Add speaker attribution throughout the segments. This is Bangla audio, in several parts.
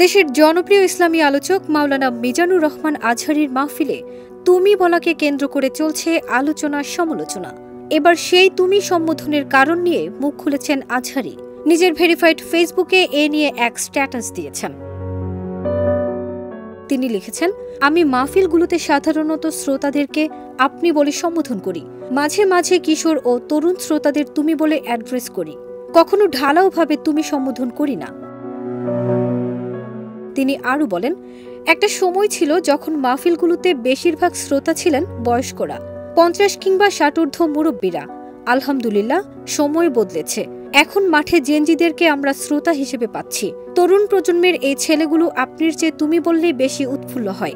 Speaker 1: দেশের জনপ্রিয় ইসলামী আলোচক মাওলানা মিজানুর রহমান আজহারীর মাহফিলে তুমি বলাকে কেন্দ্র করে চলছে আলোচনা সমালোচনা। এবার সেই তুমি সম্বোধনের কারণ নিয়ে মুখ খুলেছেন আজহারী। নিজের ভেরিফাইড ফেসবুকে এ নিয়ে এক স্ট্যাটাস দিয়েছেন। তিনি লিখেছেন, আমি মাহফিলগুলোতে সাধারণত শ্রোতাদেরকে আপনি বলে সম্বোধন করি, মাঝে মাঝে কিশোর ও তরুণ শ্রোতাদের তুমি বলে অ্যাড্রেস করি, কখনো ঢালাওভাবে তুমি সম্বোধন করি না। তিনি আরও বলেন, একটা সময় ছিল যখন মাহফিলগুলোতে বেশিরভাগ শ্রোতা ছিলেন বয়স্করা, 50 কিংবা 60 ঊর্ধ্ব মুরব্বীরা। আলহামদুলিল্লাহ, সময় বদলেছে। এখন মাঠে জেনজিদেরকে আমরা শ্রোতা হিসেবে পাচ্ছি। তরুণ প্রজন্মের এই ছেলেগুলো আপনির চেয়ে তুমি বললেই বেশি উৎফুল্ল হয়,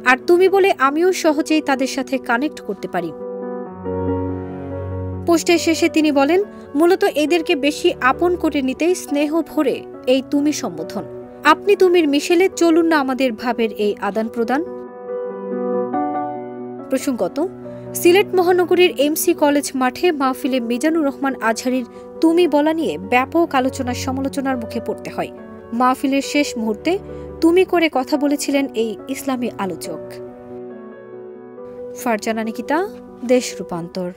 Speaker 1: আর তুমি বলে আমিও সহজেই তাদের সাথে কানেক্ট করতে পারি। পোস্টের শেষে তিনি বলেন, মূলত এদেরকে বেশি আপন করে নিতেই স্নেহ ভরে এই তুমি সম্বোধন। আপনি তুমির মিশেলে চলুন না আমাদের ভাবের এই আদান প্রদান। প্রসঙ্গত, সিলেট মহানগরীর এমসি কলেজ মাঠে মাহফিলে মিজানুর রহমান আজহারীর তুমি বলা নিয়ে ব্যাপক আলোচনা সমালোচনার মুখে পড়তে হয়। মাহফিলের শেষ মুহূর্তে তুমি করে কথা বলেছিলেন এই ইসলামী আলোচক। ফারজানা নিকিতা, দেশ রূপান্তর।